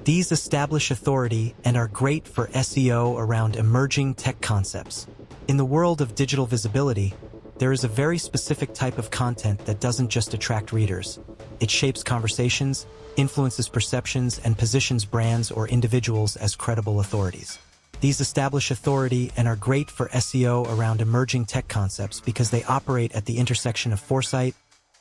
These establish authority and are great for SEO around emerging tech concepts. In the world of digital visibility, there is a very specific type of content that doesn't just attract readers. It shapes conversations, influences perceptions, and positions brands or individuals as credible authorities. These establish authority and are great for SEO around emerging tech concepts because they operate at the intersection of foresight,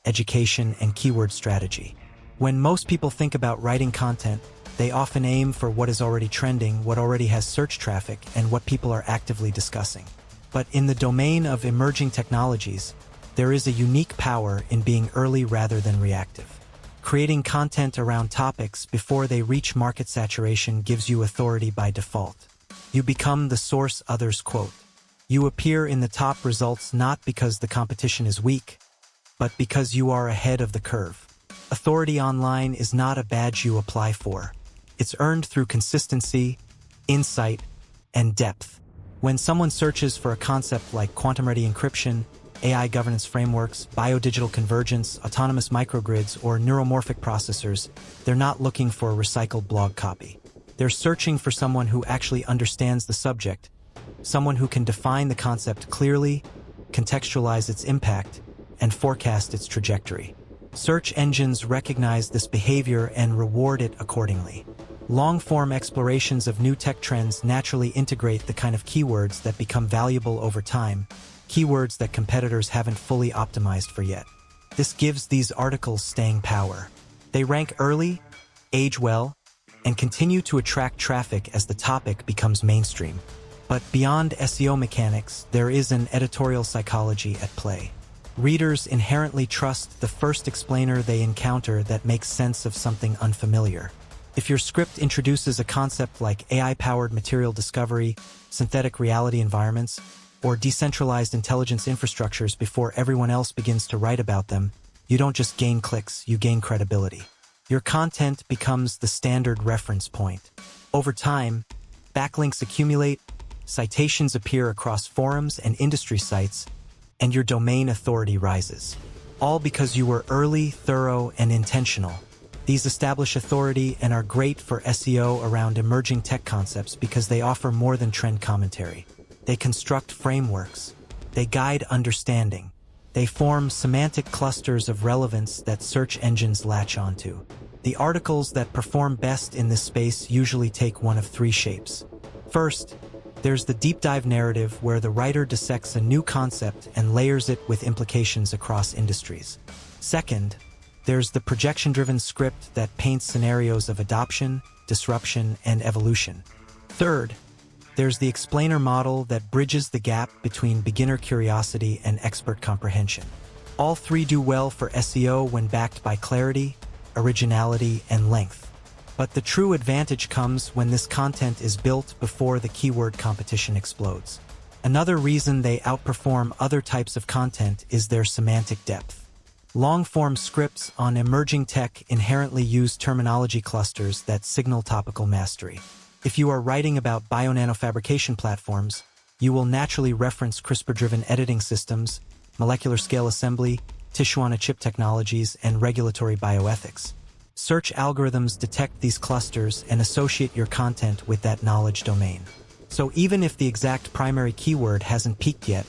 education, and keyword strategy. When most people think about writing content, they often aim for what is already trending, what already has search traffic, and what people are actively discussing. But in the domain of emerging technologies, there is a unique power in being early rather than reactive. Creating content around topics before they reach market saturation gives you authority by default. You become the source others quote. You appear in the top results not because the competition is weak, but because you are ahead of the curve. Authority online is not a badge you apply for. It's earned through consistency, insight, and depth. When someone searches for a concept like quantum-ready encryption, AI governance frameworks, biodigital convergence, autonomous microgrids, or neuromorphic processors, they're not looking for a recycled blog copy. They're searching for someone who actually understands the subject, someone who can define the concept clearly, contextualize its impact, and forecast its trajectory. Search engines recognize this behavior and reward it accordingly. Long-form explorations of new tech trends naturally integrate the kind of keywords that become valuable over time, keywords that competitors haven't fully optimized for yet. This gives these articles staying power. They rank early, age well, and continue to attract traffic as the topic becomes mainstream. But beyond SEO mechanics, there is an editorial psychology at play. Readers inherently trust the first explainer they encounter that makes sense of something unfamiliar. If your script introduces a concept like AI-powered material discovery, synthetic reality environments, or decentralized intelligence infrastructures before everyone else begins to write about them, you don't just gain clicks, you gain credibility. Your content becomes the standard reference point. Over time, backlinks accumulate, citations appear across forums and industry sites, and your domain authority rises. All because you were early, thorough, and intentional. These establish authority and are great for SEO around emerging tech concepts because they offer more than trend commentary. They construct frameworks. They guide understanding. They form semantic clusters of relevance that search engines latch onto. The articles that perform best in this space usually take one of three shapes. First, there's the deep dive narrative where the writer dissects a new concept and layers it with implications across industries. Second, there's the projection-driven script that paints scenarios of adoption, disruption, and evolution. Third, there's the explainer model that bridges the gap between beginner curiosity and expert comprehension. All three do well for SEO when backed by clarity, originality, and length. But the true advantage comes when this content is built before the keyword competition explodes. Another reason they outperform other types of content is their semantic depth. Long-form scripts on emerging tech inherently use terminology clusters that signal topical mastery. If you are writing about bio-nanofabrication platforms, you will naturally reference CRISPR-driven editing systems, molecular scale assembly, tissue-on-a-chip technologies, and regulatory bioethics. Search algorithms detect these clusters and associate your content with that knowledge domain. So even if the exact primary keyword hasn't peaked yet,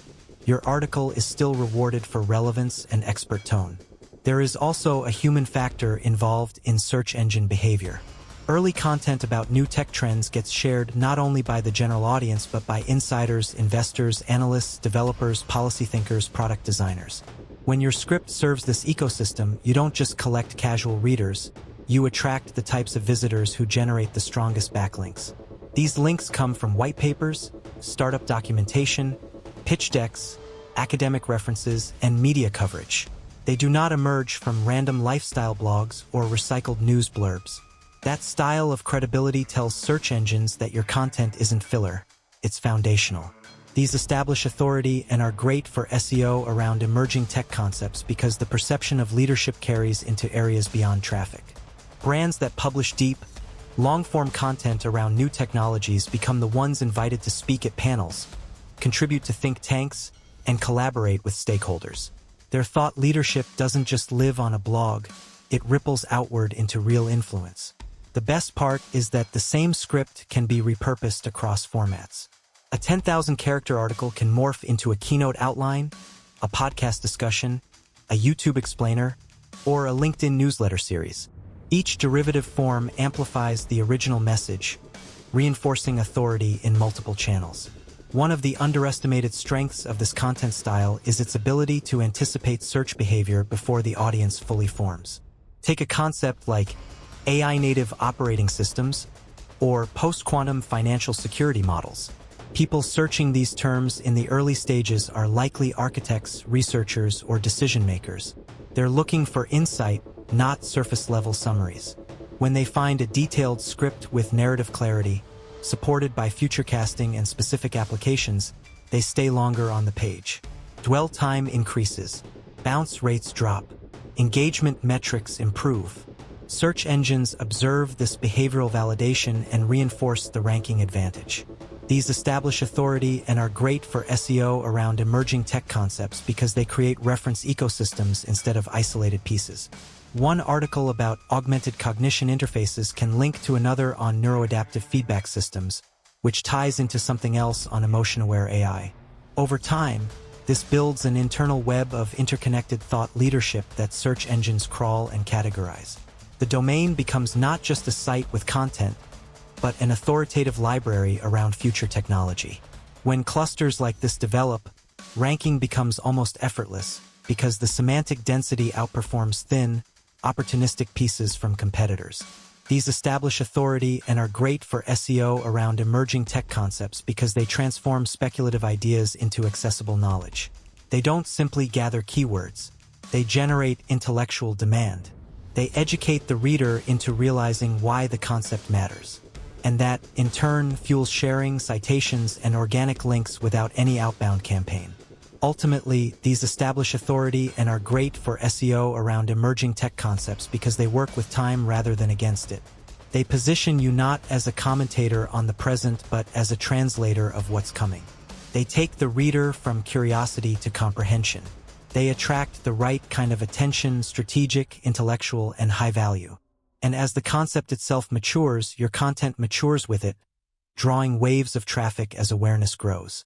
your article is still rewarded for relevance and expert tone. There is also a human factor involved in search engine behavior. Early content about new tech trends gets shared not only by the general audience but by insiders, investors, analysts, developers, policy thinkers, product designers. When your script serves this ecosystem, you don't just collect casual readers, you attract the types of visitors who generate the strongest backlinks. These links come from white papers, startup documentation, pitch decks, academic references, and media coverage. They do not emerge from random lifestyle blogs or recycled news blurbs. That style of credibility tells search engines that your content isn't filler, it's foundational. These establish authority and are great for SEO around emerging tech concepts because the perception of leadership carries into areas beyond traffic. Brands that publish deep, long-form content around new technologies become the ones invited to speak at panels, contribute to think tanks, and collaborate with stakeholders. Their thought leadership doesn't just live on a blog, it ripples outward into real influence. The best part is that the same script can be repurposed across formats. A 10,000-character article can morph into a keynote outline, a podcast discussion, a YouTube explainer, or a LinkedIn newsletter series. Each derivative form amplifies the original message, reinforcing authority in multiple channels. One of the underestimated strengths of this content style is its ability to anticipate search behavior before the audience fully forms. Take a concept like AI-native operating systems or post-quantum financial security models. People searching these terms in the early stages are likely architects, researchers, or decision-makers. They're looking for insight, not surface-level summaries. When they find a detailed script with narrative clarity, supported by future casting and specific applications, they stay longer on the page. Dwell time increases, bounce rates drop, engagement metrics improve. Search engines observe this behavioral validation and reinforce the ranking advantage. These establish authority and are great for SEO around emerging tech concepts because they create reference ecosystems instead of isolated pieces. One article about augmented cognition interfaces can link to another on neuroadaptive feedback systems, which ties into something else on emotion-aware AI. Over time, this builds an internal web of interconnected thought leadership that search engines crawl and categorize. The domain becomes not just a site with content, but an authoritative library around future technology. When clusters like this develop, ranking becomes almost effortless because the semantic density outperforms thin, opportunistic pieces from competitors. These establish authority and are great for SEO around emerging tech concepts because they transform speculative ideas into accessible knowledge. They don't simply gather keywords. They generate intellectual demand. They educate the reader into realizing why the concept matters. And that, in turn, fuels sharing, citations, and organic links without any outbound campaign. Ultimately, these establish authority and are great for SEO around emerging tech concepts because they work with time rather than against it. They position you not as a commentator on the present but as a translator of what's coming. They take the reader from curiosity to comprehension. They attract the right kind of attention, strategic, intellectual, and high value. And as the concept itself matures, your content matures with it, drawing waves of traffic as awareness grows.